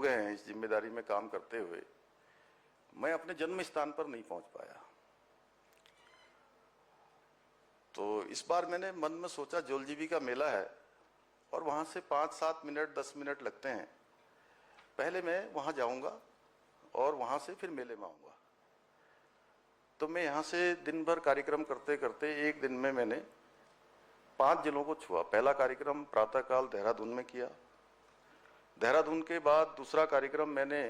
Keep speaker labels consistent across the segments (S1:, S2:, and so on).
S1: गए हैं इस जिम्मेदारी में काम करते हुए, मैं अपने जन्म स्थान पर नहीं पहुंच पाया। तो इस बार मैंने मन में सोचा जौलजीबी का मेला है और वहां से 5-7 मिनट 10 मिनट लगते हैं, पहले मैं वहां जाऊंगा और वहां से फिर मेले में आऊंगा। तो मैं यहाँ से दिन भर कार्यक्रम करते करते एक दिन में मैंने 5 जिलों को छुआ। पहला कार्यक्रम प्रातःकाल देहरादून में किया। देहरादून के बाद दूसरा कार्यक्रम मैंने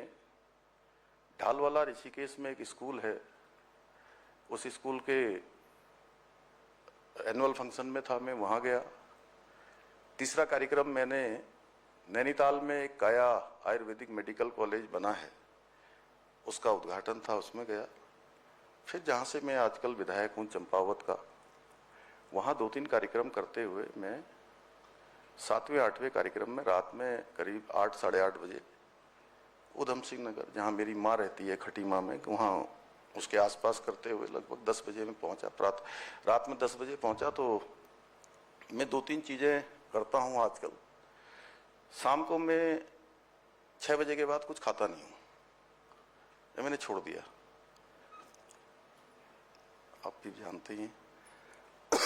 S1: ढालवाला ऋषिकेश में एक स्कूल है, उस स्कूल के एनुअल फंक्शन में था, मैं वहाँ गया। तीसरा कार्यक्रम मैंने नैनीताल में एक काया आयुर्वेदिक मेडिकल कॉलेज बना है, उसका उद्घाटन था, उसमें गया। फिर जहाँ से मैं आजकल विधायक हूँ चंपावत का, वहाँ 2-3 कार्यक्रम करते हुए मैं 7वें-8वें कार्यक्रम में रात में करीब 8 साढ़े 8 बजे उधम सिंह नगर, जहाँ मेरी माँ रहती है खटीमा में, वहाँ उसके आसपास करते हुए लगभग 10 बजे में पहुँचा। रात में 10 बजे पहुँचा। तो मैं 2-3 चीज़ें करता हूँ आजकल। शाम को मैं 6 बजे के बाद कुछ खाता नहीं हूँ, ये मैंने छोड़ दिया, आप भी जानते हैं।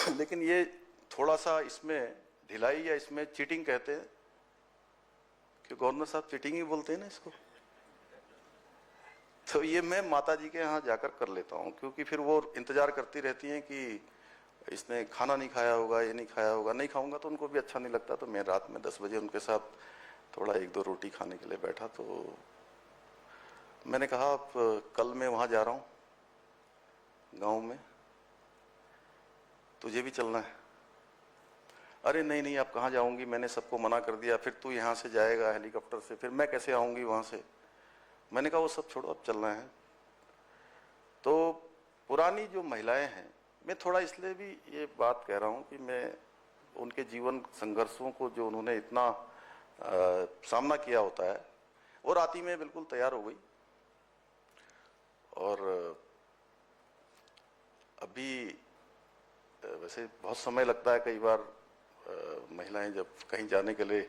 S1: लेकिन ये थोड़ा सा इसमें ढिलाई या इसमें चीटिंग कहते हैं कि गवर्नर साहब चीटिंग ही बोलते हैं ना इसको। तो ये मैं माता जी के यहाँ जाकर कर लेता हूँ, क्योंकि फिर वो इंतजार करती रहती हैं कि इसने खाना नहीं खाया होगा, ये नहीं खाया होगा। नहीं खाऊंगा तो उनको भी अच्छा नहीं लगता। तो मैं रात में 10 बजे उनके साथ थोड़ा 1-2 रोटी खाने के लिए बैठा। तो मैंने कहा अब कल मैं वहाँ जा रहा हूँ गाँव में, तुझे भी चलना है। अरे नहीं नहीं, आप कहाँ जाऊंगी, मैंने सबको मना कर दिया, फिर तू यहाँ से जाएगा हेलीकॉप्टर से, फिर मैं कैसे आऊंगी वहाँ से। मैंने कहा वो सब छोड़ो, अब चलना है। तो पुरानी जो महिलाएं हैं, मैं थोड़ा इसलिए भी ये बात कह रहा हूँ कि मैं उनके जीवन संघर्षों को, जो उन्होंने इतना सामना किया होता है, वो राती में बिल्कुल तैयार हो गई। और अभी वैसे बहुत समय लगता है कई बार, महिलाएं जब कहीं जाने के लिए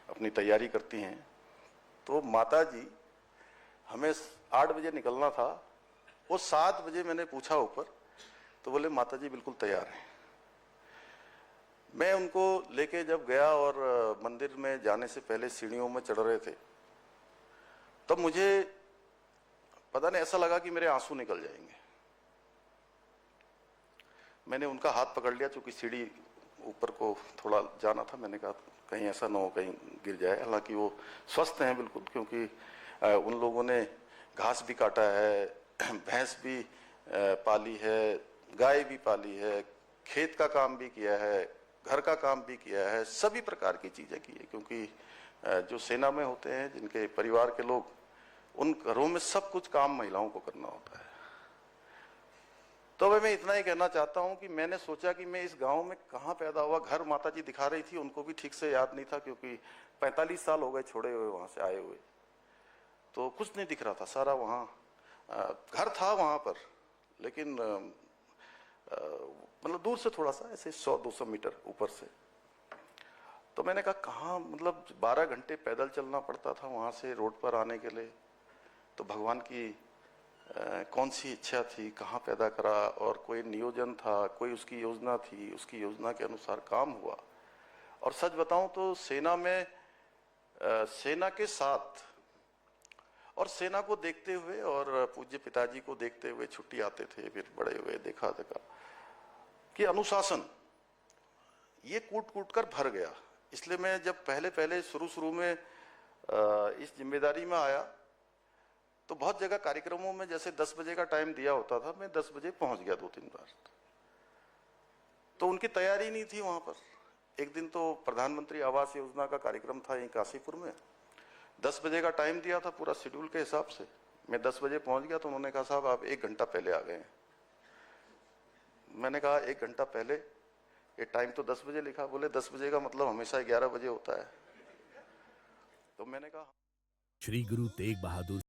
S1: अपनी तैयारी करती हैं। तो माता जी, हमें 8 बजे निकलना था, वो 7 बजे मैंने पूछा ऊपर, तो बोले माता जी बिल्कुल तैयार हैं। मैं उनको लेके जब गया और मंदिर में जाने से पहले सीढ़ियों में चढ़ रहे थे, तब मुझे पता नहीं ऐसा लगा कि मेरे आंसू निकल जाएंगे। मैंने उनका हाथ पकड़ लिया, चूंकि सीढ़ी ऊपर को थोड़ा जाना था। मैंने कहा कहीं ऐसा ना हो कहीं गिर जाए। हालांकि वो स्वस्थ हैं बिल्कुल, क्योंकि उन लोगों ने घास भी काटा है, भैंस भी पाली है, गाय भी पाली है, खेत का काम भी किया है, घर का काम भी किया है, सभी प्रकार की चीजें की है। क्योंकि जो सेना में होते हैं, जिनके परिवार के लोग, उन घरों में सब कुछ काम महिलाओं को करना होता है। तो मैं इतना ही कहना चाहता हूं कि मैंने सोचा कि मैं इस गांव में कहां पैदा हुआ। घर माता जी दिखा रही थी, उनको भी ठीक से याद नहीं था, क्योंकि 45 साल हो गए छोड़े हुए वहां से आए हुए। तो कुछ नहीं दिख रहा था, सारा वहां घर था वहां पर, लेकिन मतलब दूर से थोड़ा सा ऐसे 100-200 मीटर ऊपर से। तो मैंने कहा कहाँ, मतलब 12 घंटे पैदल चलना पड़ता था वहां से रोड पर आने के लिए। तो भगवान की कौन सी इच्छा थी, कहाँ पैदा करा, और कोई नियोजन था, कोई उसकी योजना थी, उसकी योजना के अनुसार काम हुआ। और सच बताऊं तो सेना में सेना के साथ और सेना को देखते हुए और पूज्य पिताजी को देखते हुए छुट्टी आते थे, फिर बड़े हुए देखा कि अनुशासन ये कूट कूट कर भर गया। इसलिए मैं जब पहले शुरू में इस जिम्मेदारी में आया, तो बहुत जगह कार्यक्रमों में जैसे 10 बजे का टाइम दिया होता था, मैं 10 बजे पहुंच गया 2-3 बार। तो उनकी तैयारी नहीं थी वहां पर। एक दिन तो प्रधानमंत्री आवास योजना का कार्यक्रम था यहीं काशीपुर में, 10 बजे का टाइम दिया था पूरा शेड्यूल के हिसाब से। मैं 10 बजे पहुंच गया, तो उन्होंने कहा साहब आप 1 घंटा पहले आ गए हैं। मैंने कहा 1 घंटा पहले, ये टाइम तो 10 बजे लिखा। बोले 10 बजे का मतलब हमेशा 11 बजे होता है। तो मैंने कहा
S2: श्री गुरु तेग बहादुर